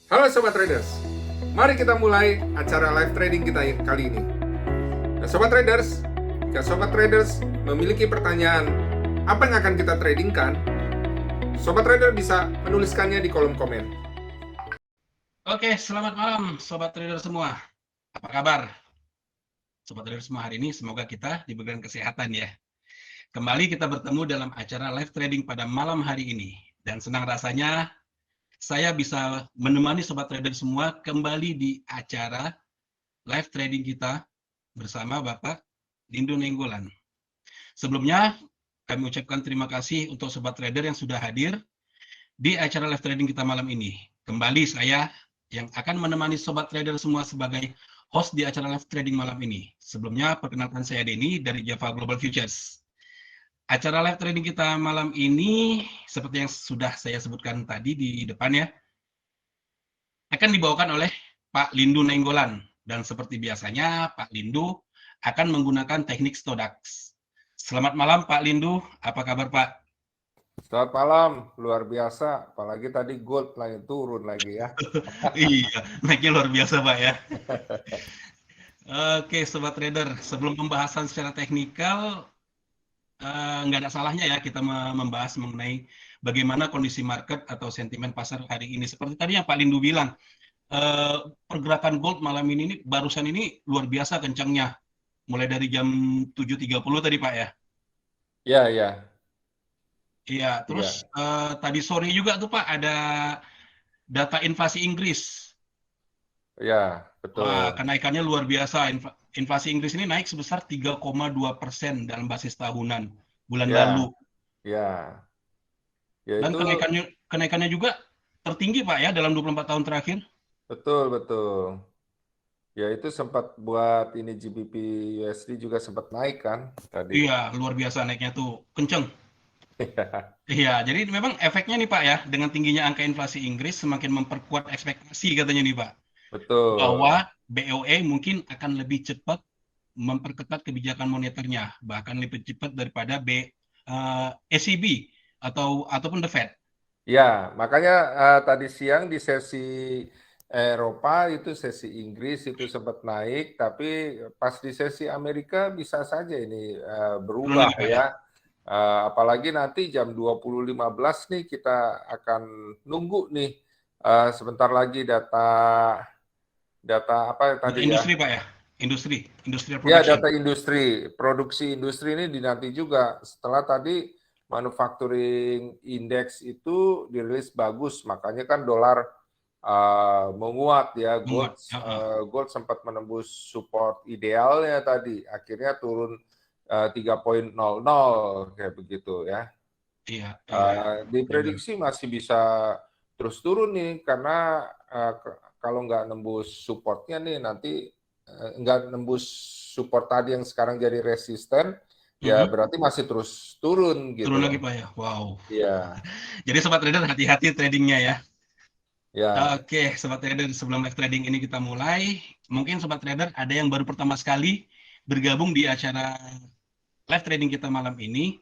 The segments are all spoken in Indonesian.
Halo Sobat Traders, mari kita mulai acara live trading kita kali ini. Nah Sobat Traders, jika Sobat Traders memiliki pertanyaan apa yang akan kita tradingkan, Sobat Trader bisa menuliskannya di kolom komen. Oke, selamat malam Sobat Trader semua. Apa kabar? Sobat Trader semua, hari ini semoga kita diberikan kesehatan ya. Kembali kita bertemu dalam acara live trading pada malam hari ini. Dan senang rasanya saya bisa menemani Sobat Trader semua kembali di acara live trading kita bersama Bapak Lindu Nenggolan. Sebelumnya, kami ucapkan terima kasih untuk Sobat Trader yang sudah hadir di acara live trading kita malam ini. Kembali saya yang akan menemani Sobat Trader semua sebagai host di acara live trading malam ini. Sebelumnya, perkenalkan saya Denny dari Java Global Futures. Acara live trading kita malam ini, seperti yang sudah saya sebutkan tadi di depan ya, akan dibawakan oleh Pak Lindu Nenggolan. Dan seperti biasanya, Pak Lindu akan menggunakan teknik Stodax. Selamat malam Pak Lindu, apa kabar Pak? Selamat malam, luar biasa, apalagi tadi gold lagi turun lagi ya. Iya, naiknya luar biasa Pak ya. Oke, Sobat Trader, sebelum pembahasan secara teknikal, nggak ada salahnya ya kita membahas mengenai bagaimana kondisi market atau sentimen pasar hari ini. Seperti tadi yang Pak Lindu bilang, pergerakan gold malam ini barusan ini luar biasa kencangnya. Mulai dari jam 7.30 tadi Pak ya. Iya, iya, Iya, terus iya, tadi sore juga tuh Pak ada data inflasi Inggris. iya, Wah, betul. kenaikannya luar biasa. Inflasi Inggris ini naik sebesar 3,2% dalam basis tahunan bulan lalu. Ya, ya, ya Dan itu kenaikannya juga tertinggi Pak ya dalam 24 tahun terakhir. betul, betul. Ya itu sempat buat ini GBP USD juga sempat naik kan tadi. Iya, luar biasa naiknya tuh kenceng. Iya, jadi memang efeknya nih Pak ya, dengan tingginya angka inflasi Inggris semakin memperkuat ekspektasi katanya nih Pak, bahwa Betul. BOE mungkin akan lebih cepat memperketat kebijakan moneternya, bahkan lebih cepat daripada ECB ataupun The Fed. Ya, makanya tadi siang di sesi Eropa itu sesi Inggris itu sempat naik, tapi pas di sesi Amerika bisa saja ini Turun berubah lagi Pak ya. ya. Apalagi nanti jam 20.15 nih kita akan nunggu nih sebentar lagi data data apa Data tadi ya? industri Pak ya, industrial Ya, production. data industri, produksi industri ini dinanti juga. Setelah tadi manufacturing index itu dirilis bagus, makanya kan dolar menguat ya. Menguat. Gold sempat menembus support idealnya tadi, akhirnya turun 3,00 kayak begitu ya. Iya, iya, benar. Diprediksi masih bisa terus turun nih karena kalau nggak nembus supportnya nih nanti nggak nembus support tadi yang sekarang jadi resisten ya Mhm. berarti masih terus turun gitu Turun loh. lagi Pak ya. Wow. Iya, Jadi sobat trader hati-hati tradingnya ya. ya, Oke, sobat trader, sebelum live trading ini kita mulai, mungkin sobat trader ada yang baru pertama sekali bergabung di acara live trading kita malam ini.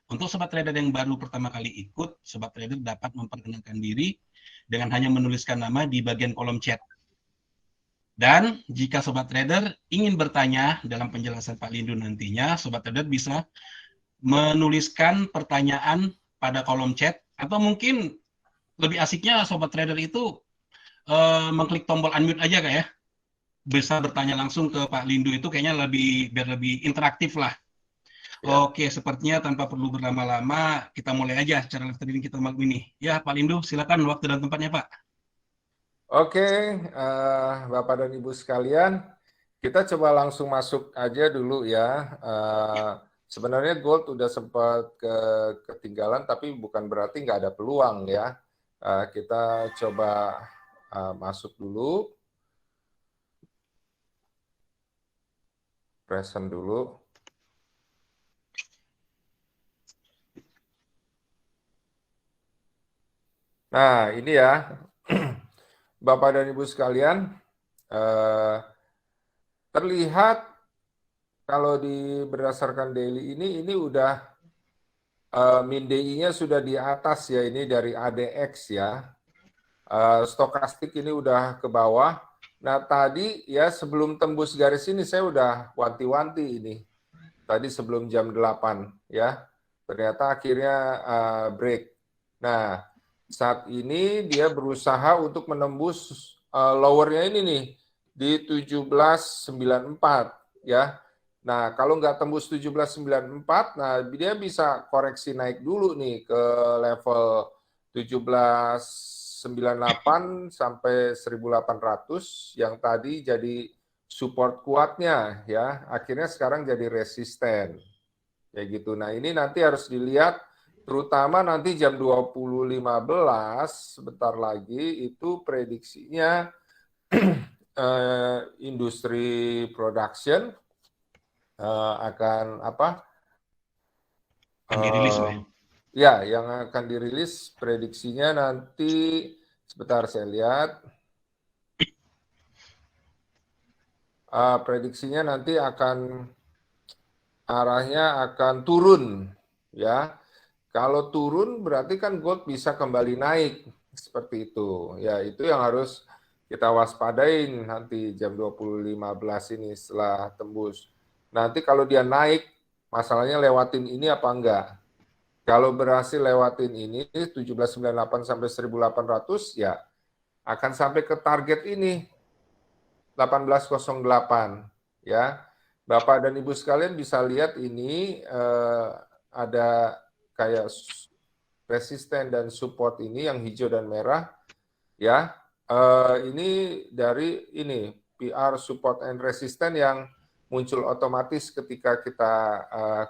Untuk sobat trader yang baru pertama kali ikut, sobat trader dapat memperkenalkan diri dengan hanya menuliskan nama di bagian kolom chat. Dan jika sobat trader ingin bertanya dalam penjelasan Pak Lindu nantinya, sobat trader bisa menuliskan pertanyaan pada kolom chat atau mungkin lebih asiknya sobat trader itu mengklik tombol unmute aja kayak ya. Bisa bertanya langsung ke Pak Lindu itu kayaknya biar lebih interaktif lah. ya. Oke, sepertinya tanpa perlu berlama-lama kita mulai aja cara live trading kita malam ini. Ya, Pak Lindu, silakan waktu dan tempatnya, Pak. Oke, Bapak dan Ibu sekalian, kita coba langsung masuk aja dulu ya. Ya, Sebenarnya gold udah sempat ketinggalan, tapi bukan berarti nggak ada peluang ya. Kita coba masuk dulu, present dulu. Nah, ini ya, Bapak dan Ibu sekalian, eh, terlihat kalau berdasarkan daily ini udah min DI-nya sudah di atas ya, ini dari ADX ya. Stokastik ini udah ke bawah. Nah, tadi ya sebelum tembus garis ini saya udah wanti-wanti ini. Tadi sebelum jam 8 ya. Ternyata akhirnya break. Nah, saat ini dia berusaha untuk menembus lowernya ini nih di 1794 ya. Nah, kalau nggak tembus 1794, nah dia bisa koreksi naik dulu nih ke level 1798 sampai 1800 yang tadi jadi support kuatnya ya. Akhirnya sekarang jadi resisten. Ya gitu. Nah, ini nanti harus dilihat terutama nanti jam 20.15 sebentar lagi itu prediksinya industri production akan apa? Akan dirilis loh. Ya, yang akan dirilis prediksinya nanti sebentar saya lihat. Prediksinya nanti arahnya akan turun ya. Kalau turun berarti kan gold bisa kembali naik seperti itu. Ya, itu yang harus kita waspadain nanti jam 20.15 ini setelah tembus. Nanti kalau dia naik, masalahnya lewatin ini apa enggak? Kalau berhasil lewatin ini 1798 sampai 1800 ya akan sampai ke target ini 1808 ya. Bapak dan Ibu sekalian bisa lihat ini ada kayak resisten dan support ini yang hijau dan merah ya. Ini dari ini PR support and resistance yang muncul otomatis ketika kita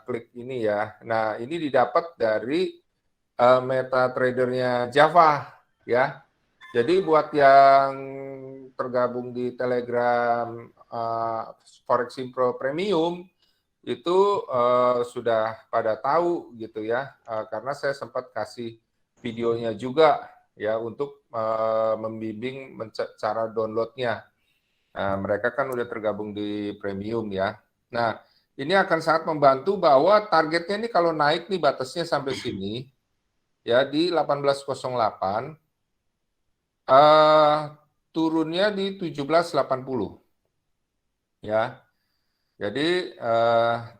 klik ini ya. Nah, ini didapat dari MetaTrader-nya Java ya. Jadi buat yang tergabung di Telegram Forex Pro Premium itu sudah pada tahu gitu ya, karena saya sempat kasih videonya juga ya untuk membimbing cara downloadnya. Mereka kan udah tergabung di premium ya. Nah, ini akan sangat membantu bahwa targetnya ini kalau naik nih batasnya sampai sini ya di 1808, turunnya di 1780 ya. Jadi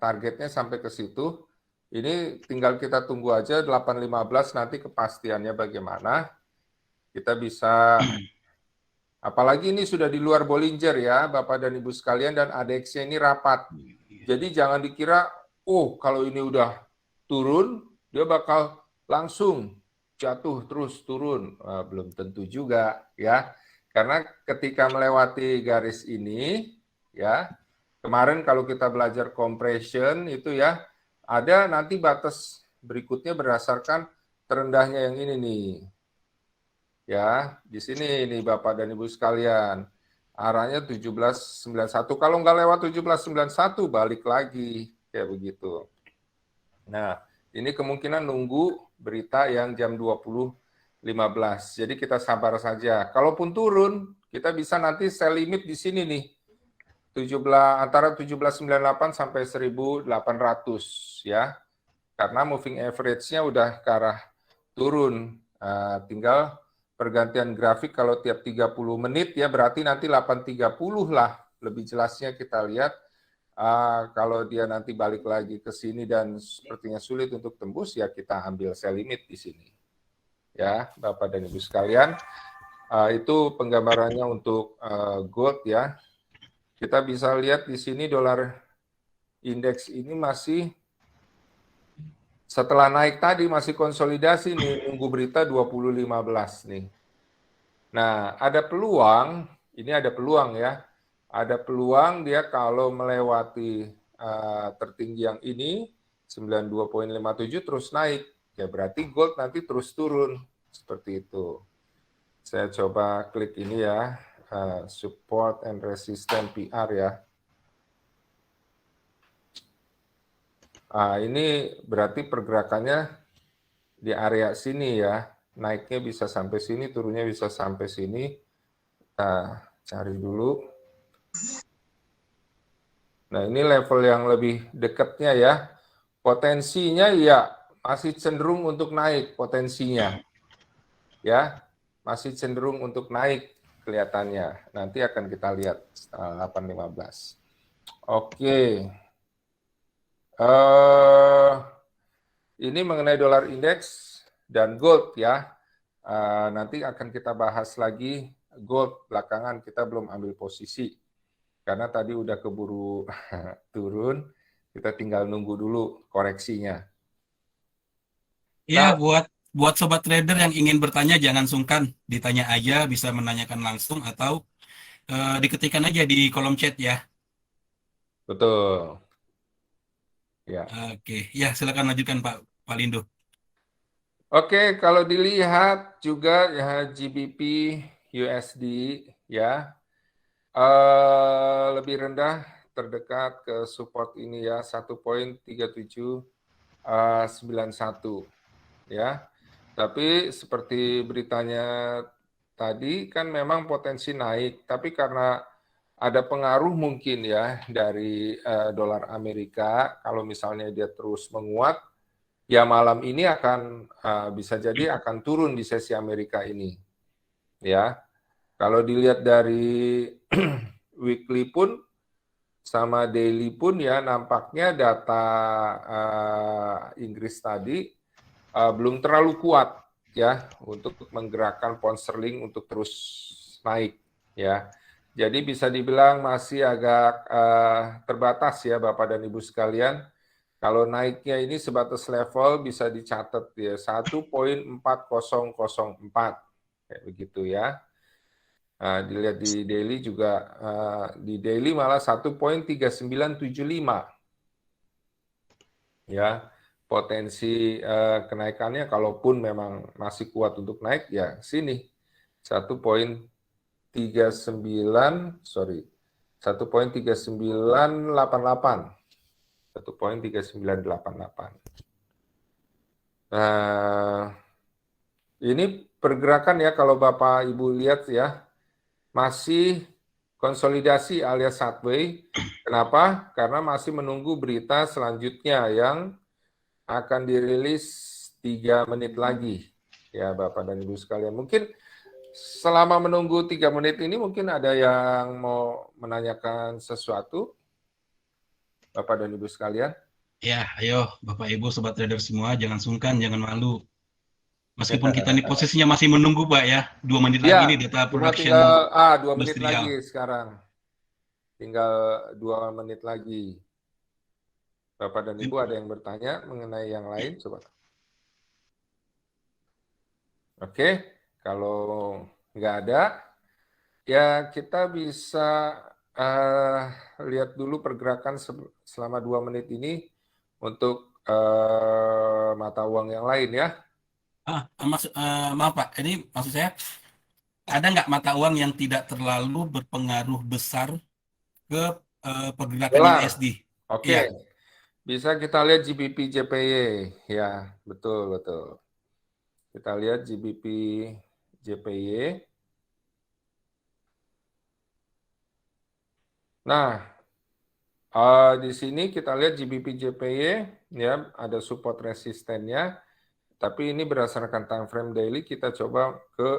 targetnya sampai ke situ. Ini tinggal kita tunggu aja 8.15 nanti kepastiannya bagaimana. Kita bisa, apalagi ini sudah di luar Bollinger ya, Bapak dan Ibu sekalian, dan ADX-nya ini rapat. Jadi jangan dikira, oh kalau ini udah turun, dia bakal langsung jatuh terus turun. Belum tentu juga ya. Karena ketika melewati garis ini, ya, kemarin kalau kita belajar compression itu ya, ada nanti batas berikutnya berdasarkan terendahnya yang ini nih. Ya, di sini nih Bapak dan Ibu sekalian. Arahnya 1791. Kalau nggak lewat 1791 balik lagi kayak begitu. Nah, ini kemungkinan nunggu berita yang jam 20.15. Jadi kita sabar saja. Kalaupun turun, kita bisa nanti sell limit di sini nih. Antara 1798 sampai 1800 ya. Karena moving average-nya udah ke arah turun. Tinggal pergantian grafik kalau tiap 30 menit ya berarti nanti 8.30 lah. Lebih jelasnya kita lihat kalau dia nanti balik lagi ke sini dan sepertinya sulit untuk tembus ya kita ambil sell limit di sini. Ya, Bapak dan Ibu sekalian. Itu penggambarannya untuk gold ya. Kita bisa lihat di sini dolar indeks ini masih setelah naik tadi masih konsolidasi nih, nunggu berita 20.15 nih. Nah, ada peluang, ini ada peluang ya. Ada peluang dia kalau melewati tertinggi yang ini 92.57 terus naik. Ya berarti gold nanti terus turun seperti itu. Saya coba klik ini ya. Support and resistance PR ya. Ini berarti pergerakannya di area sini ya. Naiknya bisa sampai sini, turunnya bisa sampai sini. Kita cari dulu. Nah, ini level yang lebih dekatnya ya. Potensinya ya masih cenderung untuk naik potensinya. Ya. masih cenderung untuk naik kelihatannya. Nanti akan kita lihat 8.15. Oke. Ini mengenai dolar indeks dan gold ya. Nanti akan kita bahas lagi gold belakangan, kita belum ambil posisi. Karena tadi udah keburu turun, kita tinggal nunggu dulu koreksinya. Ya, Nah, buat sobat trader yang ingin bertanya jangan sungkan, ditanya aja, bisa menanyakan langsung atau diketikkan aja di kolom chat ya. betul. Ya. Oke, ya silakan lanjutkan Pak Palindo. Oke, kalau dilihat juga ya GBP USD ya lebih rendah terdekat ke support ini ya 1.3791 ya. Tapi seperti beritanya tadi kan memang potensi naik, tapi karena ada pengaruh mungkin ya dari dolar Amerika, kalau misalnya dia terus menguat, ya malam ini akan bisa jadi akan turun di sesi Amerika ini. Ya, kalau dilihat dari weekly pun sama daily pun ya nampaknya data Inggris tadi belum terlalu kuat ya untuk menggerakkan pound sterling untuk terus naik ya. Jadi bisa dibilang masih agak terbatas ya Bapak dan Ibu sekalian. Kalau naiknya ini sebatas level bisa dicatat ya 1.4004 kayak begitu ya. Dilihat di daily juga di daily malah 1.3975 ya. Potensi kenaikannya kalaupun memang masih kuat untuk naik ya sini 1.39 sorry 1.3988 Nah, ini pergerakan ya kalau Bapak Ibu lihat ya, masih konsolidasi alias sideways. Kenapa? Karena masih menunggu berita selanjutnya yang akan dirilis 3 menit lagi. Ya Bapak dan Ibu sekalian, mungkin selama menunggu 3 menit ini mungkin ada yang mau menanyakan sesuatu, Bapak dan Ibu sekalian. Ya, ayo Bapak Ibu sobat trader semua, jangan sungkan, jangan malu. Meskipun kita nih posisinya masih menunggu Pak ya, 2 menit lagi nih Ya, data cuma production tinggal 2 menit industrial. lagi sekarang. Tinggal 2 menit lagi. Bapak dan Ibu ada yang bertanya mengenai yang lain? Coba. Oke, kalau nggak ada, ya kita bisa lihat dulu pergerakan selama 2 menit ini untuk mata uang yang lain ya. Maaf Pak, ini maksud saya ada nggak mata uang yang tidak terlalu berpengaruh besar ke pergerakan Dolar, USD? oke. Iya. Bisa kita lihat GBP JPY, ya betul betul. Kita lihat GBP JPY. Nah, di sini kita lihat GBP JPY ya ada support resistennya, tapi ini berdasarkan time frame daily kita coba ke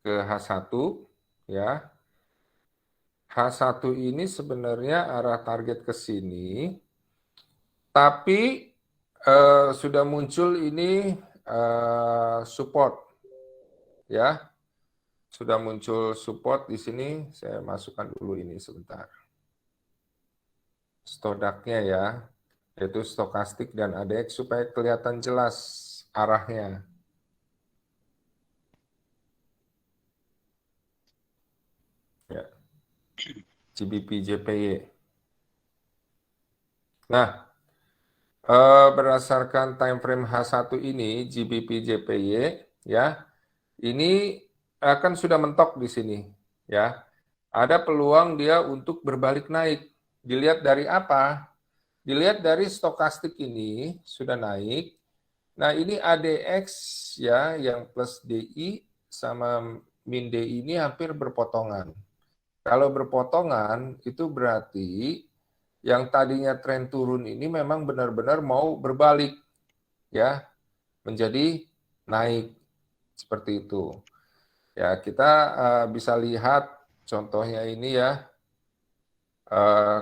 ke H1 ya. H1 ini sebenarnya arah target ke sini, tapi sudah muncul ini support ya. Sudah muncul support di sini, saya masukkan dulu ini sebentar. Stokastiknya ya, yaitu stokastik dan ADX supaya kelihatan jelas arahnya. Ya, GBP JPY. Nah, berdasarkan time frame H1 ini GBP JPY ya, ini akan sudah mentok di sini ya. Ada peluang dia untuk berbalik naik. Dilihat dari apa? Dilihat dari stokastik ini sudah naik. Nah, ini ADX ya yang plus DI sama min DI ini hampir berpotongan. Kalau berpotongan itu berarti yang tadinya tren turun ini memang benar-benar mau berbalik ya menjadi naik seperti itu. Ya, kita bisa lihat contohnya ini ya,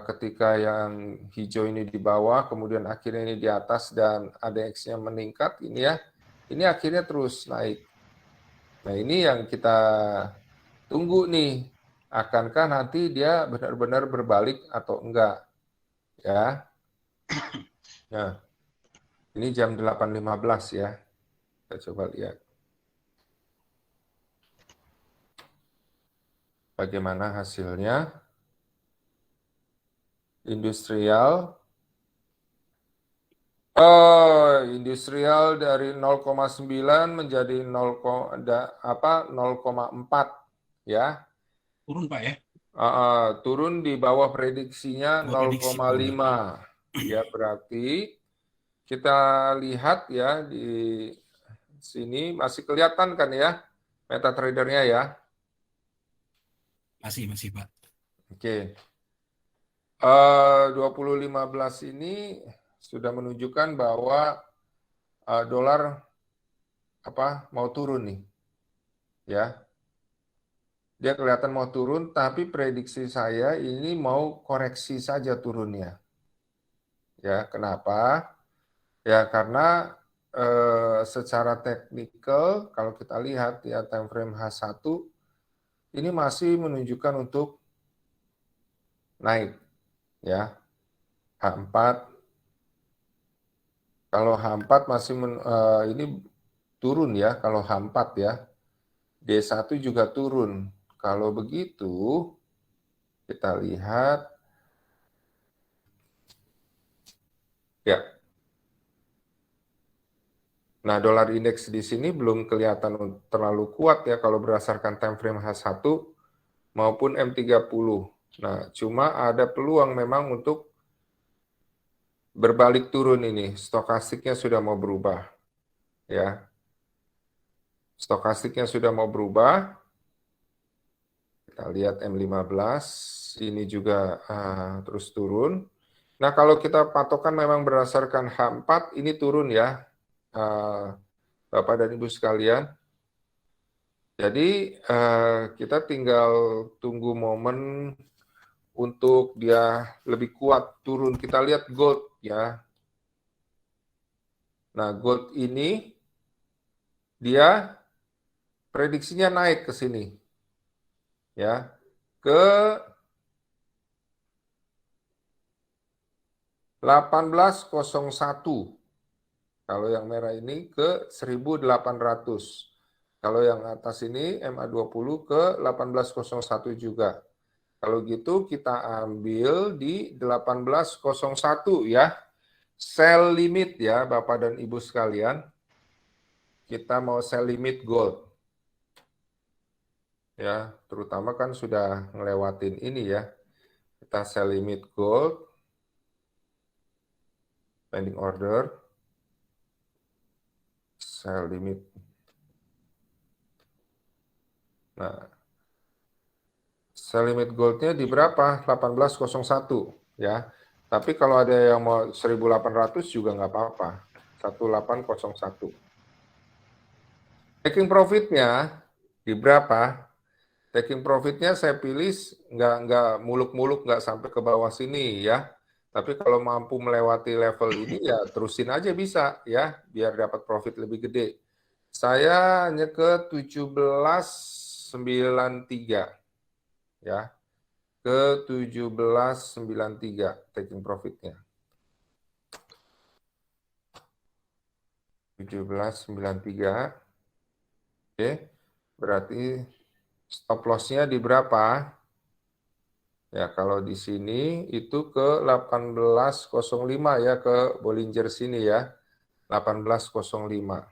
ketika yang hijau ini di bawah, kemudian akhirnya ini di atas dan ADX-nya meningkat ini ya, ini akhirnya terus naik. Nah, ini yang kita tunggu nih, akankah nanti dia benar-benar berbalik atau enggak ya. Nah, ini jam 8.15 ya, kita coba lihat bagaimana hasilnya. Industrial. Oh, industrial dari 0,9 menjadi 0,4 ya. Turun Pak ya? Turun di bawah prediksinya Bawah prediksi. 0,5. Ya, berarti kita lihat ya di sini masih kelihatan kan ya MetaTrader-nya ya. Masih Pak. Oke. 2015 ini sudah menunjukkan bahwa dolar mau turun nih. Ya. Dia kelihatan mau turun, tapi prediksi saya ini mau koreksi saja turunnya. Ya, kenapa? Ya, karena secara teknikal kalau kita lihat ya time frame H1 ini masih menunjukkan untuk naik ya. H4 kalau H4 masih ini turun ya kalau H4 ya. D1 juga turun. Kalau begitu kita lihat ya. Nah, dolar indeks di sini belum kelihatan terlalu kuat ya kalau berdasarkan time frame H1 maupun M30. Nah, cuma ada peluang memang untuk berbalik turun ini. Stokastiknya sudah mau berubah. Ya. Stokastiknya sudah mau berubah. Kita lihat M15, ini juga terus turun. Nah, kalau kita patokan memang berdasarkan H4, ini turun ya. Bapak dan Ibu sekalian. Jadi kita tinggal tunggu momen untuk dia lebih kuat turun. Kita lihat gold ya. Nah, gold ini dia prediksinya naik ke sini. Ya. Ke 1801. Kalau yang merah ini ke 1800. Kalau yang atas ini MA20 ke 1801 juga. Kalau gitu kita ambil di 1801 ya. Sell limit ya Bapak dan Ibu sekalian. Kita mau sell limit gold. Ya, terutama kan sudah ngelewatin ini ya. Kita sell limit gold. Pending order. Sell limit. Nah, sell limit goldnya di berapa? 1801 ya. Tapi kalau ada yang mau 1800 juga nggak apa-apa. 1801. Taking profitnya di berapa? Taking profitnya saya pilih nggak muluk-muluk, nggak sampai ke bawah sini ya. Tapi kalau mampu melewati level ini ya terusin aja bisa ya, biar dapat profit lebih gede. Saya hanya ke 1793 ya, ke 1793 taking profitnya. 1793. Oke, berarti stop loss-nya di berapa? Ya, kalau di sini itu ke 1805 ya, ke Bollinger sini ya. 1805.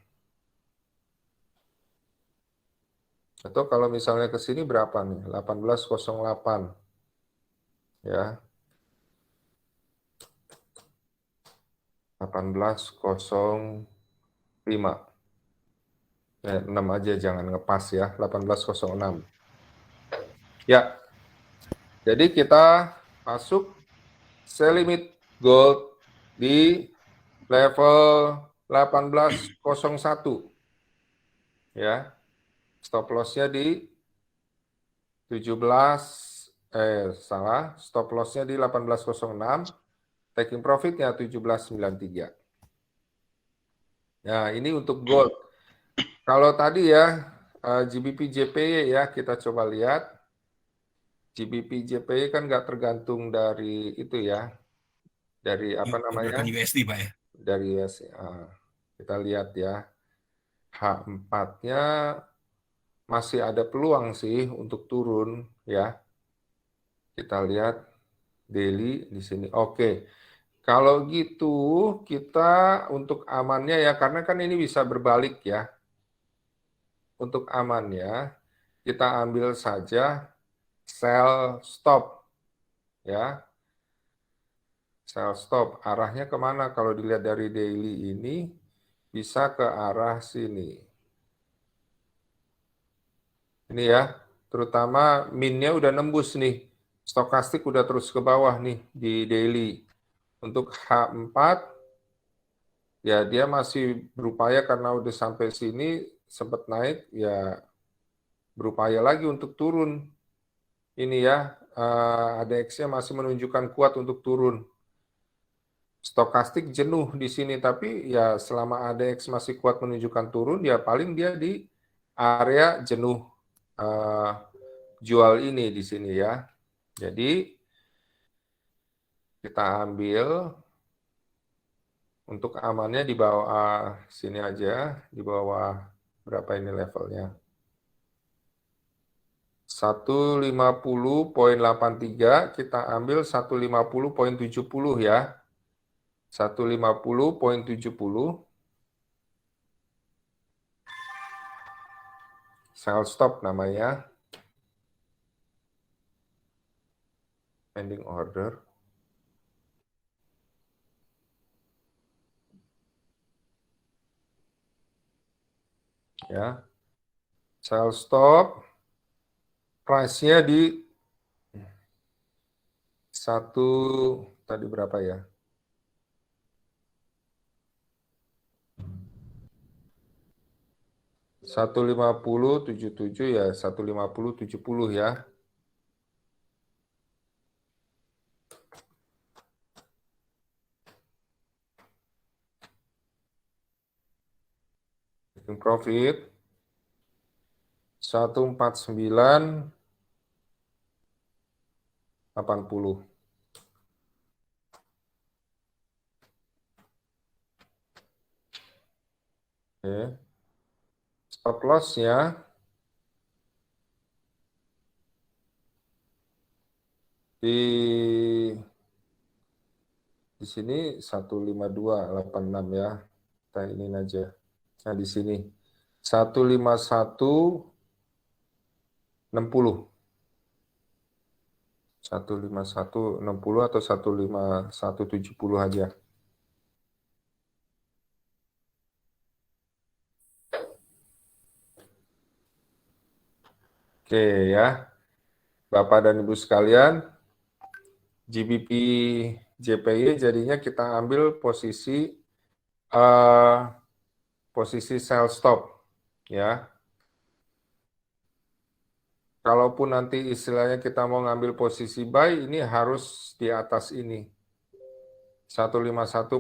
Atau kalau misalnya ke sini berapa nih? 1808. Ya. 1805. Ya, 6 aja jangan ngepas ya, 1806. Ya. Jadi kita masuk sell limit gold di level 1801. ya. Stop loss-nya di 17 stop loss-nya di 18.06, taking profit-nya 17.93. Nah, ini untuk gold. Kalau tadi ya GBP JPY ya, kita coba lihat. GBP JPY kan nggak tergantung dari itu ya, dari apa Pergerakan namanya, USD, Pak ya. dari kita lihat ya, H4-nya masih ada peluang sih untuk turun ya. Kita lihat daily di sini. Oke. Kalau gitu kita untuk amannya ya, karena kan ini bisa berbalik ya. Untuk amannya kita ambil saja sell stop ya. Sell stop arahnya kemana? Kalau dilihat dari daily ini bisa ke arah sini. Ini ya, terutama minnya udah nembus nih. Stokastik udah terus ke bawah nih di daily. Untuk H4 ya dia masih berupaya karena udah sampai sini sempat naik ya, berupaya lagi untuk turun. Ini ya, ADX-nya masih menunjukkan kuat untuk turun. Stokastik jenuh di sini, tapi ya selama ADX masih kuat menunjukkan turun, ya paling dia di area jenuh jual ini di sini ya. Jadi kita ambil untuk amannya di bawah sini aja, di bawah berapa ini levelnya? 150.83, kita ambil 150.70 ya. 150.70. Sell stop namanya. Pending order. Ya. Sell stop. Price-nya di satu tadi berapa ya? 150.77 ya, 150.70 ya. Taking profit 149.80. Oke. Stop loss-nya di sini 152.86 ya. Kita ini aja. Nah, di sini 151.60. 151.60 atau 151.70 aja. Oke ya. Bapak dan Ibu sekalian, GBP JPY jadinya kita ambil posisi sell stop ya. Kalaupun nanti istilahnya kita mau ngambil posisi buy, ini harus di atas ini 151.60.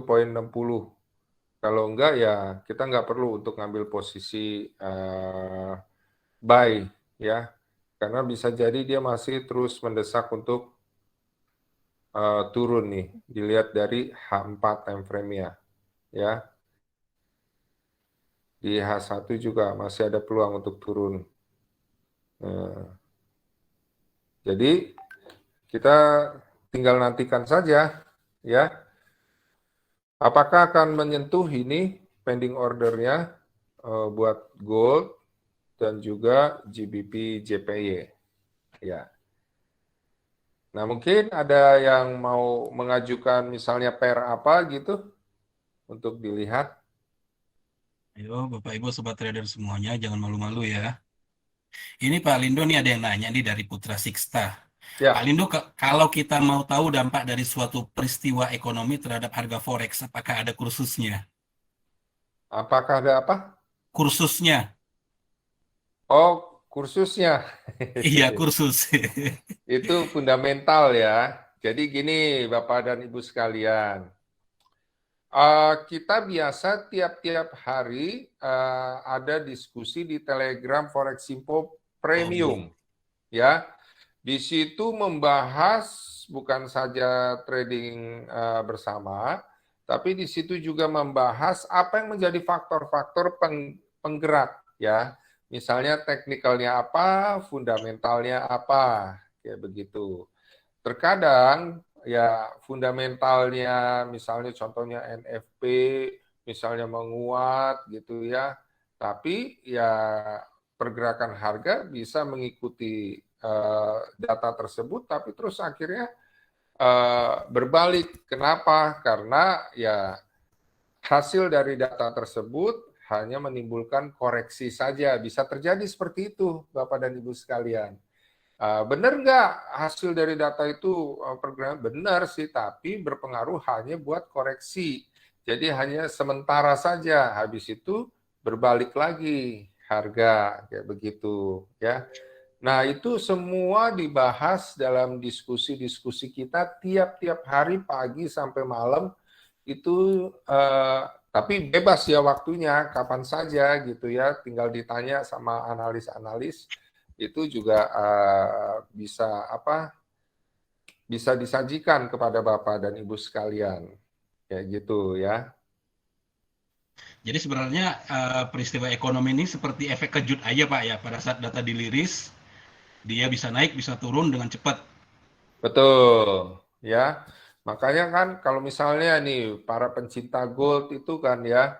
Kalau enggak ya kita nggak perlu untuk ngambil posisi buy ya, karena bisa jadi dia masih terus mendesak untuk turun nih, dilihat dari H4 time frame-nya ya. Di H1 juga masih ada peluang untuk turun. Jadi kita tinggal nantikan saja ya, apakah akan menyentuh ini pending ordernya buat gold dan juga GBP JPY ya. Nah, mungkin ada yang mau mengajukan misalnya pair apa gitu untuk dilihat. Ayo Bapak Ibu Sobat Trader semuanya, jangan malu-malu ya. Ini Pak Lindo nih ada yang nanya nih dari Putra Siksta. Pak Ya, Lindo, kalau kita mau tahu dampak dari suatu peristiwa ekonomi terhadap harga forex, apakah ada kursusnya? apakah ada apa? Kursusnya, Oh, kursusnya. Iya, kursus. Itu fundamental ya. Jadi gini, Bapak dan Ibu sekalian. Kita biasa tiap-tiap hari ada diskusi di Telegram Forex Info Oh iya. Premium. Ya, di situ membahas bukan saja trading bersama, tapi di situ juga membahas apa yang menjadi faktor-faktor penggerak ya. Misalnya teknikalnya apa, fundamentalnya apa, kayak begitu. Terkadang ya fundamentalnya misalnya contohnya NFP misalnya menguat gitu ya. Tapi ya pergerakan harga bisa mengikuti data tersebut tapi terus akhirnya berbalik. Kenapa? Karena ya hasil dari data tersebut hanya menimbulkan koreksi saja. Bisa terjadi seperti itu, Bapak dan Ibu sekalian. Benar nggak hasil dari data itu pergerakan? Benar sih, tapi berpengaruh hanya buat koreksi. Jadi hanya sementara saja, habis itu berbalik lagi harga kayak begitu ya. Nah, itu semua dibahas dalam diskusi-diskusi kita tiap-tiap hari pagi sampai malam itu tapi bebas ya waktunya kapan saja gitu ya, tinggal ditanya sama analis-analis itu juga bisa disajikan kepada Bapak dan Ibu sekalian kayak gitu ya. Jadi sebenarnya peristiwa ekonomi ini seperti efek kejut aja Pak ya. Pada saat data diliris, dia bisa naik, bisa turun dengan cepat. Betul ya. Makanya kan kalau misalnya nih para pencinta gold itu kan ya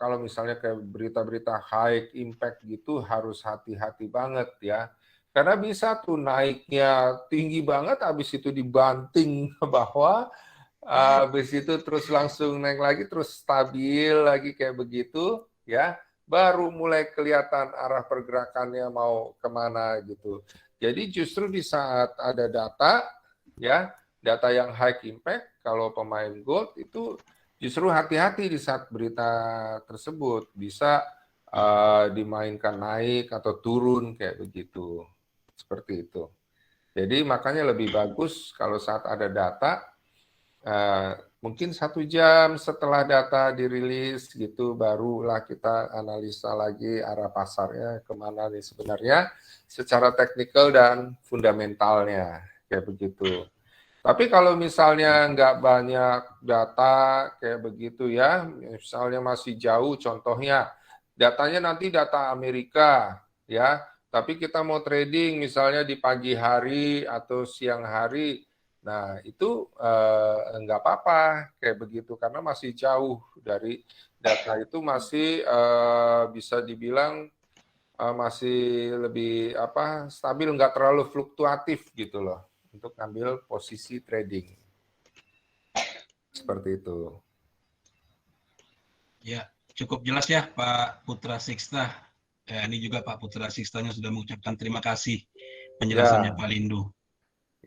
kalau misalnya kayak berita-berita high impact gitu harus hati-hati banget ya. Karena bisa tuh naiknya tinggi banget habis itu dibanting ke bawah. Habis itu terus langsung naik lagi, terus stabil lagi kayak begitu, ya. Baru mulai kelihatan arah pergerakannya mau kemana gitu. Jadi justru di saat ada data, ya, data yang high impact, kalau pemain gold itu justru hati-hati di saat berita tersebut bisa dimainkan naik atau turun kayak begitu, seperti itu. Jadi makanya lebih bagus kalau saat ada data mungkin 1 jam setelah data dirilis gitu barulah kita analisa lagi arah pasarnya kemana nih sebenarnya secara teknikal dan fundamentalnya kayak begitu. Tapi kalau misalnya nggak banyak data kayak begitu ya, misalnya masih jauh contohnya datanya nanti data Amerika ya, tapi kita mau trading misalnya di pagi hari atau siang hari. Nah, itu nggak apa-apa kayak begitu karena masih jauh dari data itu masih bisa dibilang masih lebih stabil, nggak terlalu fluktuatif gitu loh untuk ambil posisi trading seperti itu. Ya, cukup jelas ya Pak Putra Siksta. Ini juga Pak Putra Sikstanya sudah mengucapkan terima kasih penjelasannya Ya, Pak Lindu.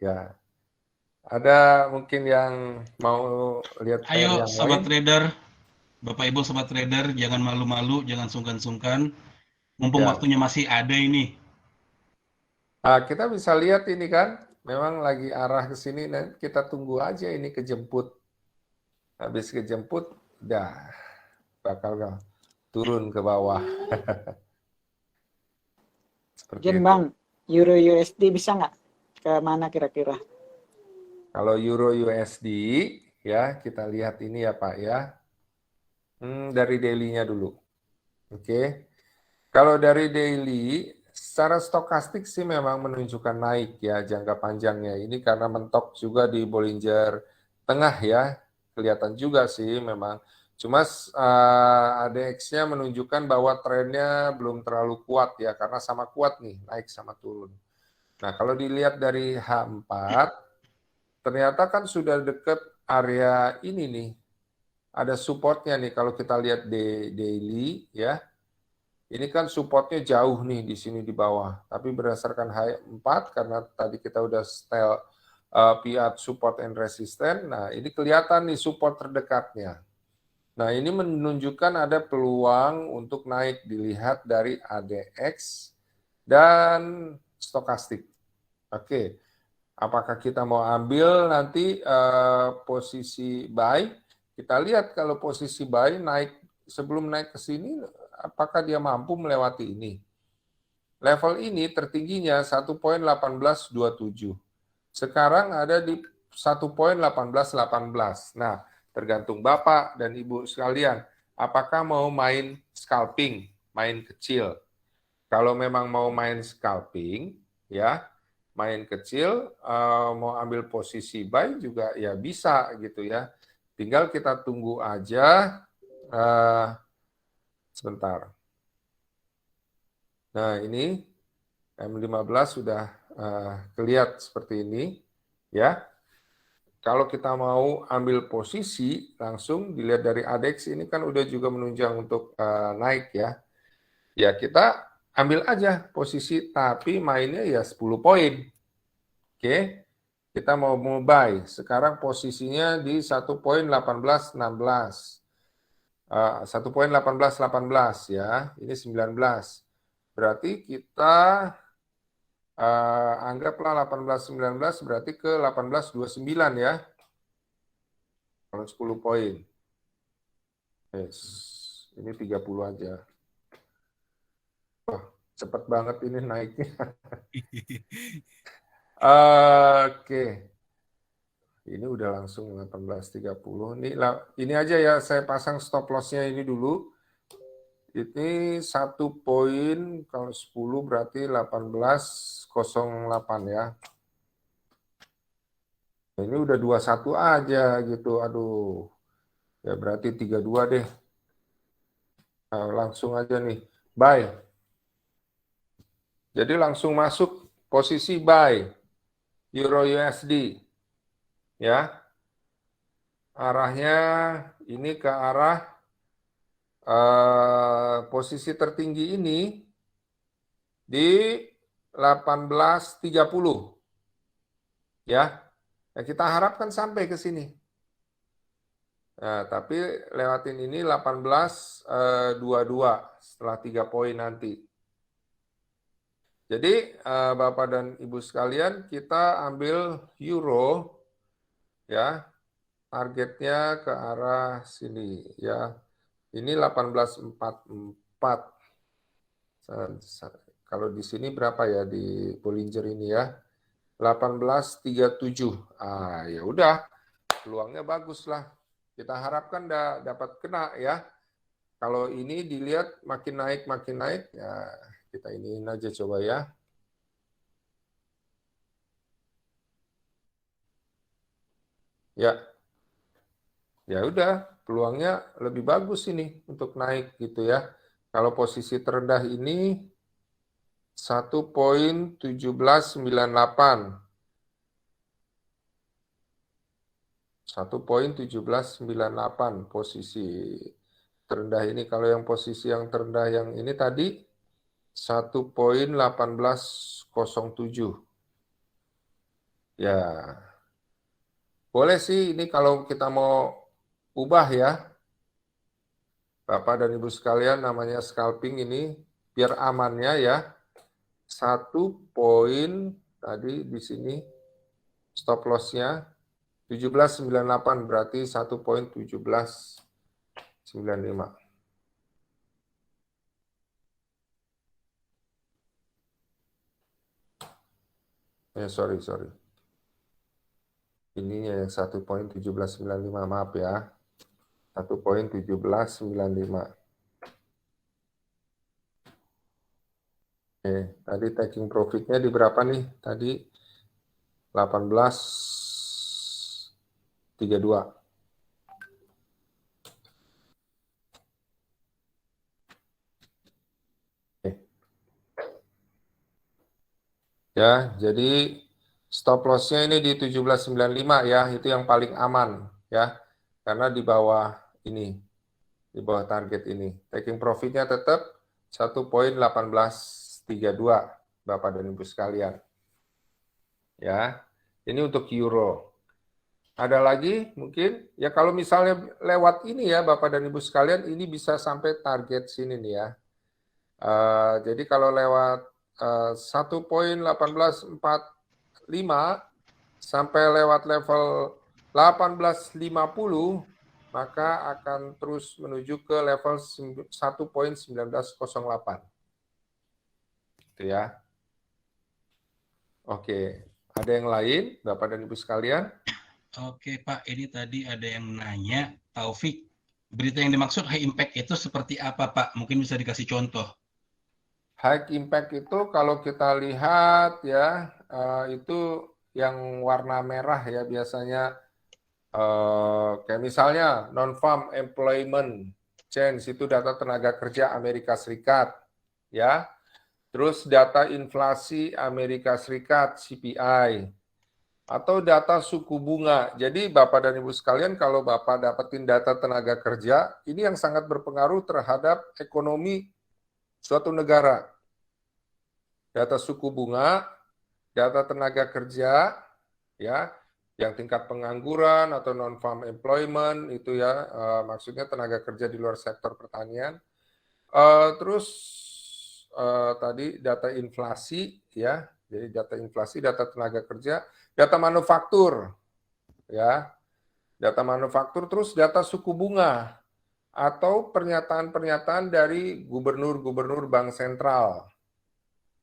ya. Ada mungkin yang mau lihat pair Ayo yang lain? Sobat Trader, Bapak Ibu Sobat Trader, jangan malu-malu, jangan sungkan-sungkan. Mumpung Ya. waktunya masih ada ini. Kita bisa lihat ini kan, memang lagi arah ke sini dan kita tunggu aja ini kejemput. Habis kejemput, udah bakal turun ke bawah. Seperti Mungkin itu. Bang, Euro USD bisa nggak? Ke mana kira-kira? Kalau Euro USD, ya kita lihat ini ya Pak ya. Dari daily-nya dulu. Oke. Kalau dari daily, secara stokastik sih memang menunjukkan naik ya jangka panjangnya. Ini karena mentok juga di Bollinger Tengah ya. Kelihatan juga sih memang. Cuma ADX-nya menunjukkan bahwa trennya belum terlalu kuat ya, karena sama kuat nih, naik sama turun. Nah, kalau dilihat dari H4, ternyata kan sudah dekat area ini nih. Ada supportnya nih kalau kita lihat di daily ya. Ini kan supportnya jauh nih di sini di bawah. Tapi berdasarkan H4 karena tadi kita udah setel piat support and resistance. Nah, ini kelihatan nih support terdekatnya. Nah, ini menunjukkan ada peluang untuk naik dilihat dari ADX dan stokastik. Oke, apakah kita mau ambil nanti posisi buy? Kita lihat kalau posisi buy naik sebelum naik ke sini, apakah dia mampu melewati ini? Level ini tertingginya 1.1827. Sekarang ada di 1.1818. Nah, tergantung Bapak dan Ibu sekalian, apakah mau main scalping, main kecil. Kalau memang mau main scalping, ya, main kecil, mau ambil posisi buy juga ya bisa gitu ya. Tinggal kita tunggu aja sebentar. Nah, ini M15 sudah kelihatan seperti ini, ya. Kalau kita mau ambil posisi, langsung dilihat dari ADX ini kan udah juga menunjang untuk naik ya. Ya kita ambil aja posisi, tapi mainnya ya 10 poin. Oke, kita mau buy. Sekarang posisinya di 1.1816. 1.1818 ya, ini 19. Berarti kita anggaplah 1819 berarti ke 1829 ya. Kalau 10 poin. Yes. Ini 30 aja. Wah, cepat banget ini naiknya. Oke. Ini udah langsung 18.30. Ini aja ya, saya pasang stop loss-nya ini dulu. Ini 1 poin, kalau 10 berarti 18.08 ya. Ini udah 21 aja gitu, aduh. Ya berarti 32 deh. Nah, langsung aja nih, buy. Jadi langsung masuk posisi buy Euro USD. Ya. Arahnya ini ke arah posisi tertinggi ini di 18.30. Ya. Nah, kita harapkan sampai ke sini. Nah, tapi lewatin ini 18.22 setelah 3 poin nanti. Jadi Bapak dan Ibu sekalian, kita ambil euro ya. Targetnya ke arah sini ya. Ini 1844. Kalau di sini berapa ya di Bollinger ini ya? 1837. Ya udah, peluangnya bagus lah. Kita harapkan dapat kena ya. Kalau ini dilihat makin naik ya kita iniin aja coba ya. Ya udah, peluangnya lebih bagus ini untuk naik gitu ya. Kalau posisi terendah ini 1.1798. 1.1798 posisi terendah ini. Kalau yang posisi yang terendah yang ini tadi 1.1807. Ya, boleh sih ini kalau kita mau ubah ya, Bapak dan Ibu sekalian, namanya scalping ini biar amannya ya. 1 poin tadi di sini stop loss-nya 1798 berarti 1.1795. Sorry. Ininya yang 1.1795, maaf ya. 1.1795. Tadi taking profit-nya di berapa nih? Tadi 18.32. Ya, jadi stop loss-nya ini di 1795 ya, itu yang paling aman ya. Karena di bawah ini, di bawah target ini. Taking profit-nya tetap 1.1832 Bapak dan Ibu sekalian. Ya. Ini untuk euro. Ada lagi mungkin? Ya kalau misalnya lewat ini ya Bapak dan Ibu sekalian, ini bisa sampai target sini nih ya. Jadi kalau lewat 1.1845 sampai lewat level 1850, maka akan terus menuju ke level 1.1908. Gitu ya. Oke, ada yang lain Bapak dan Ibu sekalian? Oke Pak, ini tadi ada yang nanya, Taufik, berita yang dimaksud high impact itu seperti apa Pak? Mungkin bisa dikasih contoh. High impact itu kalau kita lihat ya, itu yang warna merah ya biasanya, kayak misalnya non-farm employment change, itu data tenaga kerja Amerika Serikat ya. Terus data inflasi Amerika Serikat CPI, atau data suku bunga. Jadi Bapak dan Ibu sekalian, kalau Bapak dapetin data tenaga kerja, ini yang sangat berpengaruh terhadap ekonomi suatu negara. Data suku bunga, data tenaga kerja, ya, yang tingkat pengangguran atau non-farm employment itu ya, maksudnya tenaga kerja di luar sektor pertanian. Terus tadi data inflasi, ya, jadi data inflasi, data tenaga kerja, data manufaktur, ya, data manufaktur, terus data suku bunga atau pernyataan-pernyataan dari gubernur-gubernur bank sentral.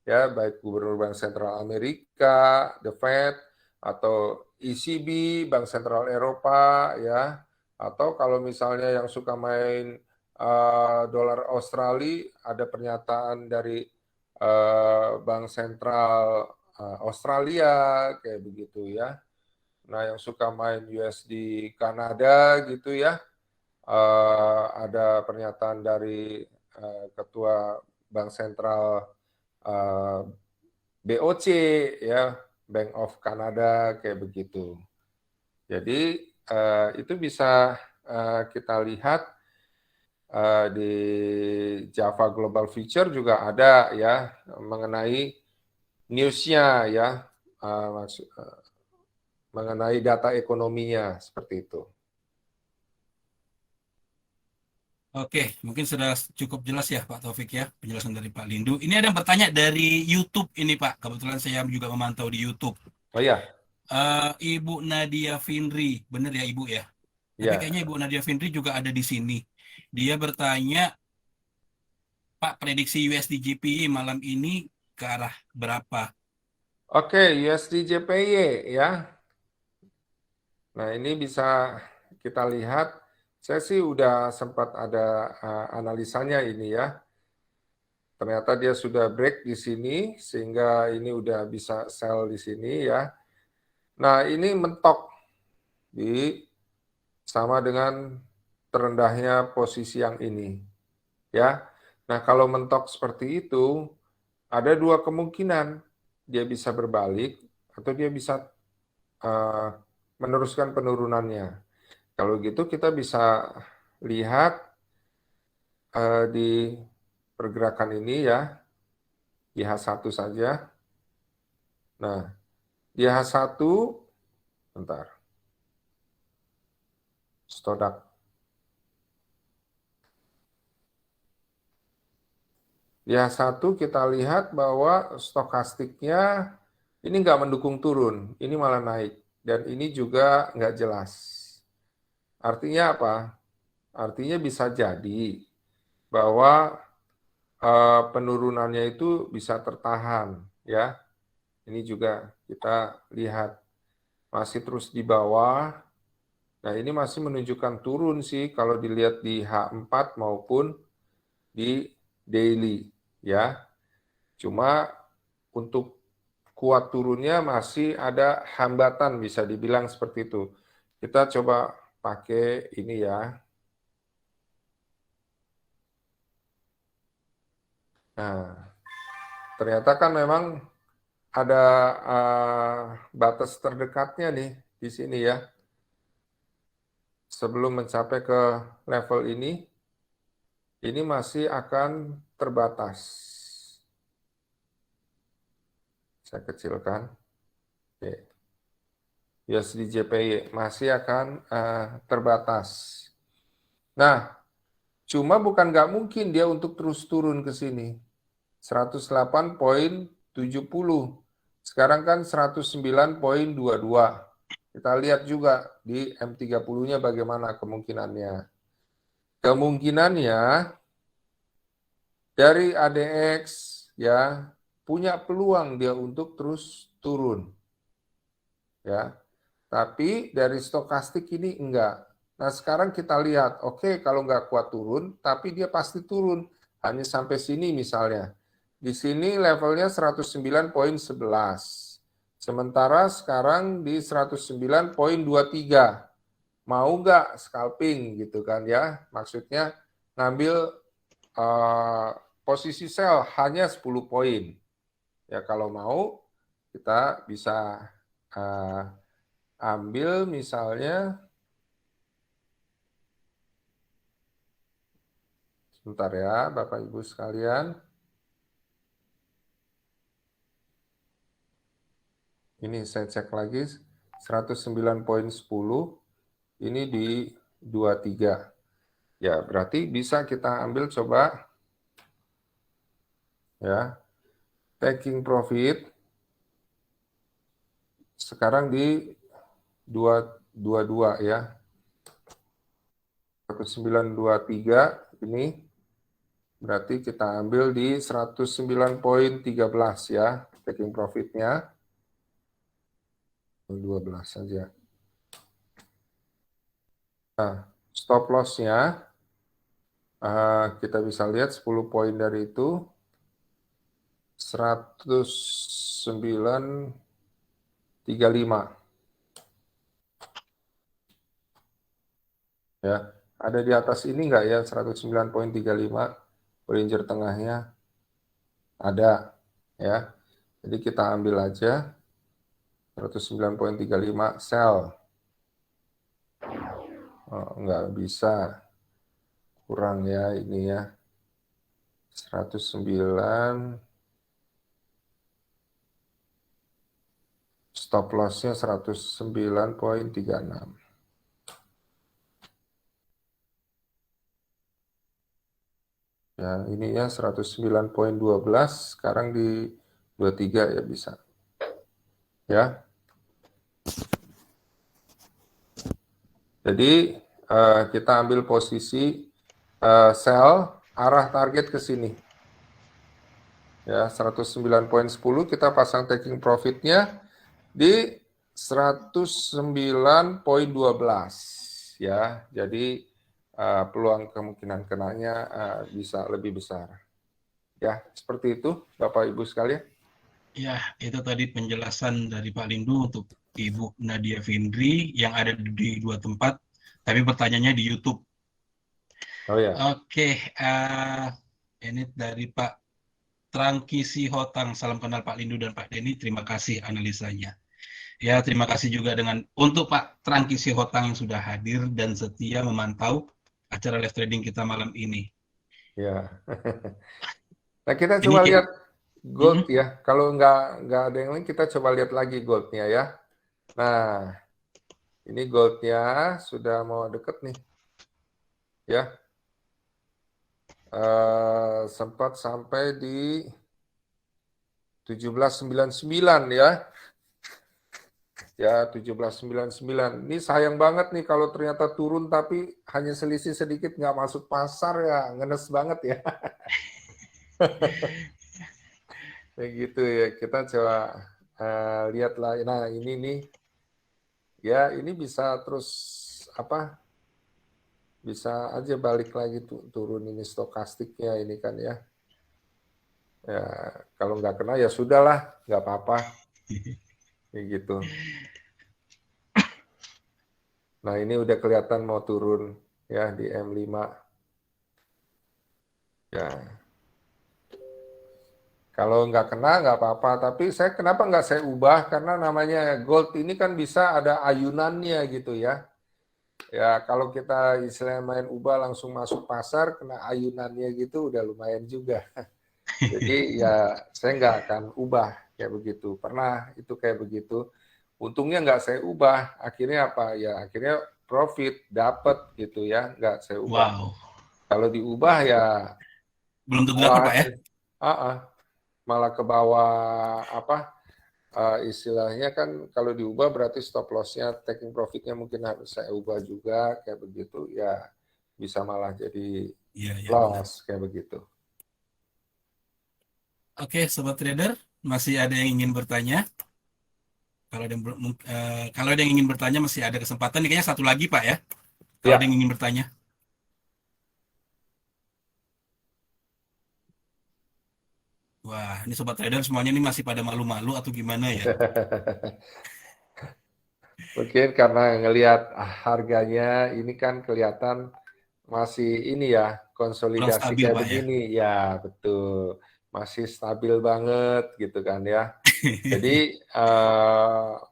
Ya, baik gubernur Bank Sentral Amerika, The Fed, atau ECB, Bank Sentral Eropa, ya, atau kalau misalnya yang suka main dolar Australia, ada pernyataan dari Bank Sentral Australia, kayak begitu ya. Nah, yang suka main USD Kanada gitu ya, ada pernyataan dari Ketua Bank Sentral BOC ya, Bank of Canada, kayak begitu. Jadi itu bisa kita lihat di Java Global Future juga ada ya mengenai newsnya ya, mengenai data ekonominya seperti itu. Oke, mungkin sudah cukup jelas ya Pak Taufik ya, penjelasan dari Pak Lindu. Ini ada yang bertanya dari YouTube ini Pak, kebetulan saya juga memantau di YouTube. Oh ya, Ibu Nadia Finri, benar ya Ibu ya? Tapi ya. kayaknya Ibu Nadia Finri juga ada di sini. Dia bertanya, Pak, prediksi USD JPY malam ini ke arah berapa? Oke, USD JPY ya. Nah, ini bisa kita lihat. Saya sih udah sempat ada analisanya ini ya. Ternyata dia sudah break di sini, sehingga ini udah bisa sell di sini ya. Nah, ini mentok di sama dengan terendahnya posisi yang ini ya. Nah, kalau mentok seperti itu, ada dua kemungkinan. Dia bisa berbalik atau dia bisa uh, meneruskan penurunannya. Kalau gitu kita bisa lihat di pergerakan ini ya, IH1 saja. Nah, di IH1, bentar, Stodak. Di IH1 kita lihat bahwa stokastiknya ini nggak mendukung turun, ini malah naik. Dan ini juga nggak jelas. Artinya apa? Artinya bisa jadi bahwa penurunannya itu bisa tertahan ya. Ini juga kita lihat masih terus di bawah. Nah, ini masih menunjukkan turun sih kalau dilihat di H4 maupun di daily ya. Cuma untuk kuat turunnya masih ada hambatan, bisa dibilang seperti itu. Kita coba pakai ini ya. Nah, ternyata kan memang ada batas terdekatnya nih di sini ya. Sebelum mencapai ke level ini masih akan terbatas. Saya kecilkan. Oke. USD JPY masih akan terbatas. Nah, cuma bukan nggak mungkin dia untuk terus turun ke sini. 108,70. Sekarang kan 109,22. Kita lihat juga di M30-nya bagaimana kemungkinannya. Kemungkinannya dari ADX ya punya peluang dia untuk terus turun. Ya. Tapi dari stokastik ini enggak. Nah, sekarang kita lihat, oke, kalau nggak kuat turun, tapi dia pasti turun. Hanya sampai sini misalnya. Di sini levelnya 109,11. Sementara sekarang di 109,23. Mau nggak scalping gitu kan ya? Maksudnya ngambil posisi sell hanya 10 poin. Ya kalau mau kita bisa ambil misalnya, sebentar ya Bapak Ibu sekalian. Ini saya cek lagi 109,10. Ini di 23. Ya, berarti bisa kita ambil coba ya. Taking profit sekarang di 222 ya. 1923 ini berarti kita ambil di 109,13 ya. Taking profitnya 12 saja. Nah, stop loss-nya kita bisa lihat 10 poin dari itu 109,35. Ya, ada di atas ini enggak ya 109,35 Bollinger tengahnya? Ada ya. Jadi kita ambil aja 109,35 sell. Oh, enggak bisa. Kurang ya ini ya. 109. Stop loss-nya 109,36. Ya, ini ya 109,12, sekarang di 23 ya bisa. Ya. Jadi kita ambil posisi sell arah target ke sini. Ya, 109,10 kita pasang taking profit-nya di 109,12 ya. Jadi peluang kemungkinan kenanya bisa lebih besar. Ya, seperti itu Bapak Ibu sekalian. Ya, itu tadi penjelasan dari Pak Lindu untuk Ibu Nadia Findri yang ada di dua tempat, tapi pertanyaannya di YouTube. Oh ya. Oke, ini dari Pak Trangkisi Hotang. Salam kenal Pak Lindu dan Pak Denny. Terima kasih analisanya. Ya, terima kasih juga untuk Pak Trangkisi Hotang yang sudah hadir dan setia memantau acara live trading kita malam ini. Ya. Nah, kita coba lihat gold ya. Kalau nggak ada yang lain, kita coba lihat lagi goldnya ya. Nah, ini goldnya sudah mau deket nih. Ya. Sempat sampai di 1799 ya. Ya, 1799. Ini sayang banget nih kalau ternyata turun tapi hanya selisih sedikit nggak masuk pasar ya. Ngenes banget ya. Kayak gitu ya. Kita coba lihatlah. Nah, ini nih. Ya, ini bisa terus bisa aja balik lagi turun ini stokastiknya ini kan ya. Ya, kalau nggak kena ya sudahlah, nggak apa-apa. Kayak gitu. Nah, ini udah kelihatan mau turun ya di M5. Ya. Kalau nggak kena nggak apa-apa, tapi kenapa nggak saya ubah? Karena namanya gold ini kan bisa ada ayunannya gitu ya. Ya, kalau kita istilahnya main ubah langsung masuk pasar, kena ayunannya gitu udah lumayan juga. Jadi ya saya nggak akan ubah kayak begitu. Pernah itu kayak begitu. untungnya nggak saya ubah. Akhirnya apa? Ya akhirnya profit, dapat gitu ya, nggak saya ubah. Wow. Kalau diubah ya Belum tentu dapat, malah, Pak ya? malah ke bawah apa? Istilahnya kan kalau diubah berarti stop loss-nya, taking profit-nya mungkin harus saya ubah juga kayak begitu ya, bisa malah jadi Iya, benar. loss kayak begitu. Oke, Sobat Trader, masih ada yang ingin bertanya? Kalau ada yang ingin bertanya masih ada kesempatan. Ini kayaknya satu lagi, Pak ya. Kalau ada yang ingin bertanya. Wah, ini Sobat Trader semuanya ini masih pada malu-malu atau gimana ya? Mungkin karena ngelihat harganya ini kan kelihatan masih ini ya, konsolidasi stabil, kayak Pak, ya? begini. Ya, betul. Masih stabil banget gitu kan ya. Jadi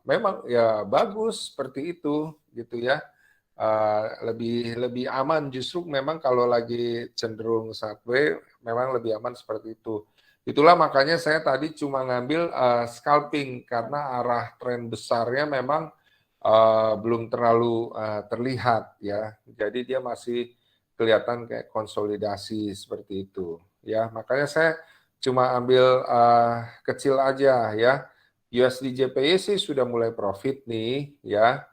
memang ya bagus seperti itu gitu ya. Lebih aman justru memang kalau lagi cenderung sideways memang lebih aman seperti itu. Itulah makanya saya tadi cuma ngambil scalping karena arah tren besarnya memang belum terlalu terlihat ya. Jadi dia masih kelihatan kayak konsolidasi seperti itu ya. Makanya saya cuma ambil kecil aja ya. USD JPY sih sudah mulai profit nih ya.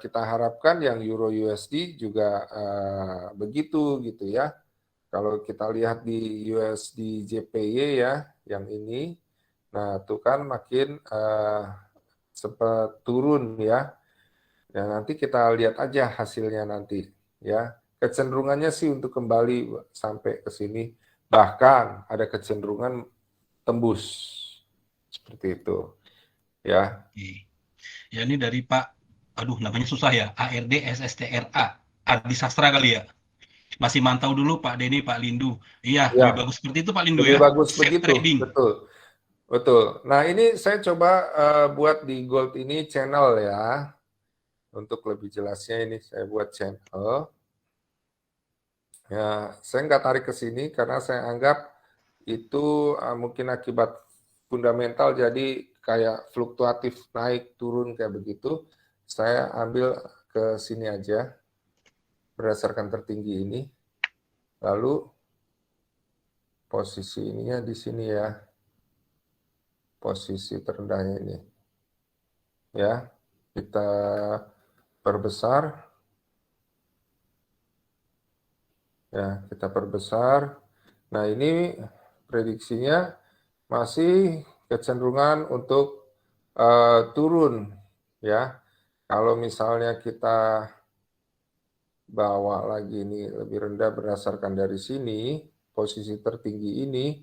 Kita harapkan yang Euro USD juga begitu gitu ya. Kalau kita lihat di USD JPY ya, yang ini, nah itu kan makin sempat turun ya. Ya nanti kita lihat aja hasilnya nanti ya. Kecenderungannya sih untuk kembali sampai ke sini, bahkan ada kecenderungan tembus seperti itu ya. Ya ini dari Pak, aduh namanya susah ya, ARD SSTRA, Ardi Sastra kali ya. Masih mantau dulu Pak Denny, Pak Lindu. Iya, Ya, lebih bagus seperti itu Pak Lindu lebih ya. bagus Set begitu, trading. betul. Betul. Nah ini saya coba buat di gold ini channel ya. Untuk lebih jelasnya ini saya buat channel. Ya, saya nggak tarik ke sini karena saya anggap itu mungkin akibat fundamental jadi kayak fluktuatif naik turun kayak begitu. Saya ambil ke sini aja berdasarkan tertinggi ini. Lalu posisi ininya di sini ya. Posisi terendahnya ini. Ya, kita perbesar. Ya, kita perbesar. Nah, ini prediksinya masih kecenderungan untuk turun ya. Kalau misalnya kita bawa lagi ini lebih rendah berdasarkan dari sini, posisi tertinggi ini,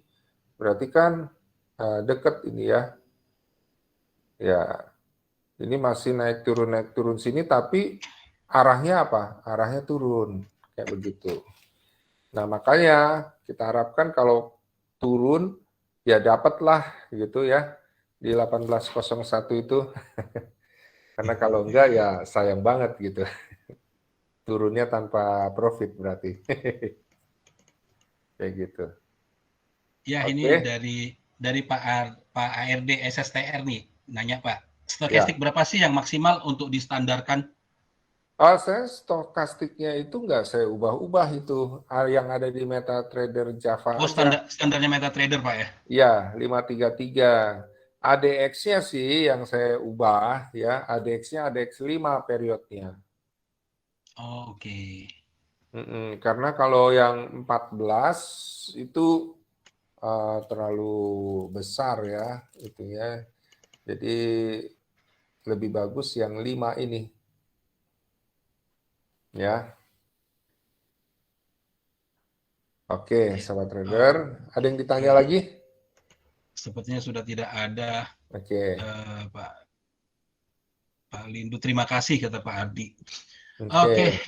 berarti kan dekat ini ya. Ya, ini masih naik turun sini, tapi arahnya apa? Arahnya turun, kayak begitu. Nah, makanya kita harapkan kalau turun, ya dapatlah gitu ya, di 1801 itu. Karena kalau enggak, ya sayang banget gitu. Turunnya tanpa profit berarti. Kayak gitu. Ya, Oke. ini dari Pak ARD SSTR nih, nanya Pak, stokastik Ya. berapa sih yang maksimal untuk distandarkan? Saya stokastiknya itu enggak saya ubah-ubah itu. Yang ada di MetaTrader Java Oh, aja. standarnya MetaTrader Pak ya? Ya, 533. ADX-nya sih yang saya ubah ya. ADX-nya ADX 5 periodnya. Oh, oke. Karena kalau yang 14 itu terlalu besar ya itunya. Jadi lebih bagus yang 5 ini. Ya. Oke, sahabat trader. Ada yang ditanya lagi? Sepertinya sudah tidak ada. Oke. Pak Lindu, terima kasih kata Pak Ardi. Oke.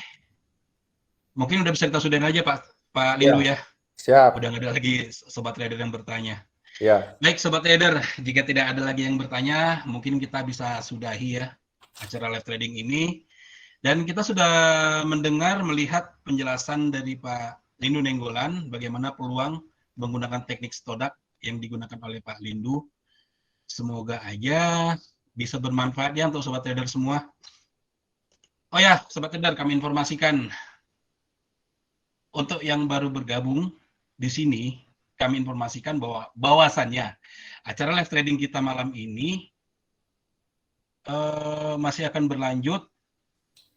Mungkin udah bisa kita sudahin aja Pak Lindu ya. Siap. Udah nggak ada lagi sobat trader yang bertanya. Ya. Baik sobat trader, jika tidak ada lagi yang bertanya, mungkin kita bisa sudahi ya acara live trading ini. Dan kita sudah mendengar, melihat penjelasan dari Pak Lindu Nenggolan bagaimana peluang menggunakan teknik stodak yang digunakan oleh Pak Lindu. Semoga aja bisa bermanfaat ya untuk sobat trader semua. Oh ya, sobat trader, kami informasikan untuk yang baru bergabung di sini, kami informasikan bahwasannya acara live trading kita malam ini masih akan berlanjut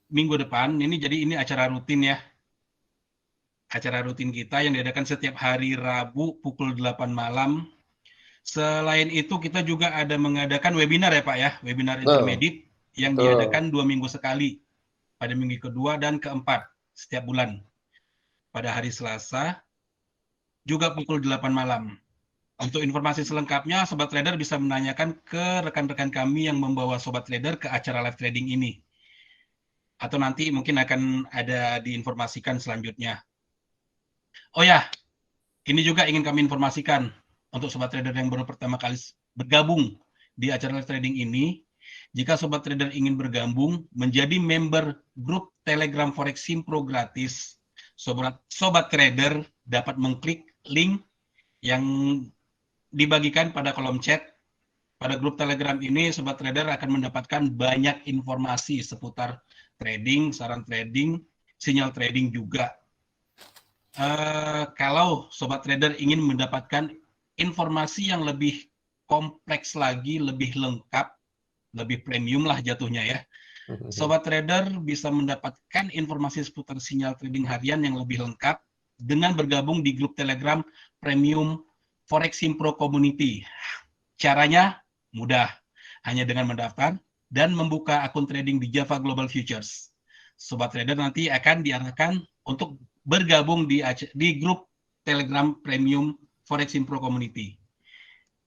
minggu depan. Ini acara rutin ya. Acara rutin kita yang diadakan setiap hari Rabu pukul 8 malam. Selain itu kita juga ada mengadakan webinar ya Pak ya, webinar intermediate yang diadakan 2 minggu sekali, pada minggu kedua dan keempat setiap bulan. Pada hari Selasa juga pukul 8 malam. Untuk informasi selengkapnya, Sobat Trader bisa menanyakan ke rekan-rekan kami yang membawa Sobat Trader ke acara live trading ini. Atau nanti mungkin akan ada diinformasikan selanjutnya. Oh ya, ini juga ingin kami informasikan untuk Sobat Trader yang baru pertama kali bergabung di acara live trading ini. Jika Sobat Trader ingin bergabung menjadi member grup Telegram Forex Simpro gratis, Sobat Trader dapat mengklik link yang dibagikan pada kolom chat. Pada grup Telegram ini, Sobat Trader akan mendapatkan banyak informasi seputar trading, saran trading, sinyal trading juga. Kalau Sobat Trader ingin mendapatkan informasi yang lebih kompleks lagi, lebih lengkap, lebih premium lah jatuhnya ya, Sobat Trader bisa mendapatkan informasi seputar sinyal trading harian yang lebih lengkap dengan bergabung di grup Telegram Premium Forex Simpro Community. Caranya mudah, hanya dengan mendaftar dan membuka akun trading di Java Global Futures. Sobat Trader nanti akan diarahkan untuk bergabung di grup Telegram Premium Forex Simpro Community.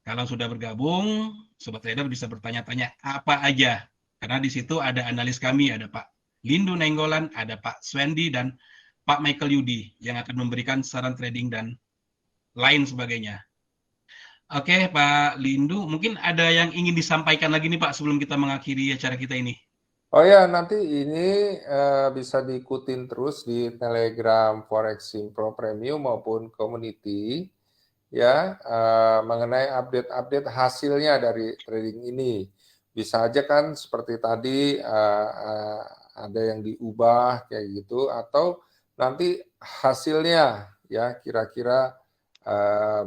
Kalau sudah bergabung, Sobat Trader bisa bertanya-tanya apa aja. Karena di situ ada analis kami, ada Pak Lindu Nenggolan, ada Pak Swendi, dan Pak Michael Yudi yang akan memberikan saran trading dan lain sebagainya. Oke, Pak Lindu, mungkin ada yang ingin disampaikan lagi nih Pak sebelum kita mengakhiri acara kita ini. Oh ya, nanti ini bisa diikutin terus di Telegram Forex Simpro Premium maupun Community ya, mengenai update-update hasilnya dari trading ini. Bisa aja kan seperti tadi ada yang diubah kayak gitu, atau nanti hasilnya ya kira-kira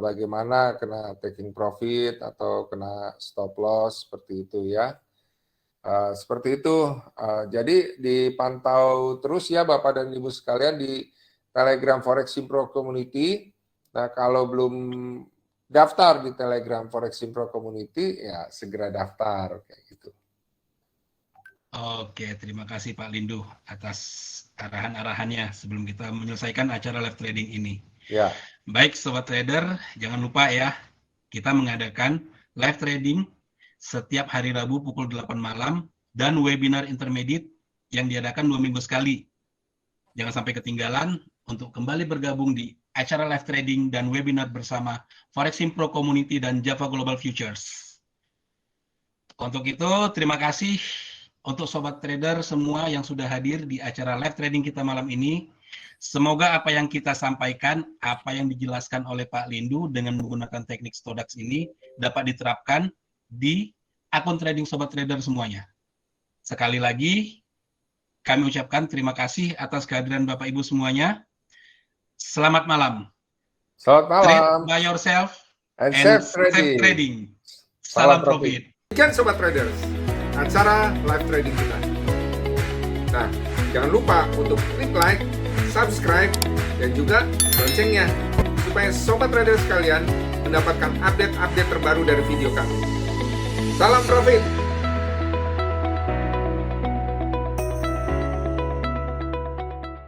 bagaimana, kena taking profit atau kena stop loss seperti itu ya. Seperti itu. Jadi dipantau terus ya Bapak dan Ibu sekalian di Telegram Forex Simpro Community. Nah, kalau belum daftar di Telegram Forex Simpro Community, ya segera daftar kayak gitu. Oke, terima kasih Pak Lindu atas arahan-arahannya sebelum kita menyelesaikan acara live trading ini. Ya. Baik Sobat Trader, jangan lupa ya, kita mengadakan live trading setiap hari Rabu pukul 8 malam dan webinar intermediate yang diadakan 2 minggu sekali. Jangan sampai ketinggalan untuk kembali bergabung di acara live trading dan webinar bersama Forex Simpro Community dan Java Global Futures. Untuk itu, terima kasih untuk Sobat Trader semua yang sudah hadir di acara live trading kita malam ini. Semoga apa yang kita sampaikan, apa yang dijelaskan oleh Pak Lindu dengan menggunakan teknik Stodax ini dapat diterapkan di akun trading Sobat Trader semuanya. Sekali lagi, kami ucapkan terima kasih atas kehadiran Bapak Ibu semuanya. Selamat malam. Selamat malam. Trade by yourself and and safe safe trading. Salam profit. Demikian Sobat Traders, acara live trading kita. Nah, jangan lupa untuk klik like, subscribe, dan juga loncengnya, supaya Sobat Traders sekalian mendapatkan update-update terbaru dari video kami. Salam profit!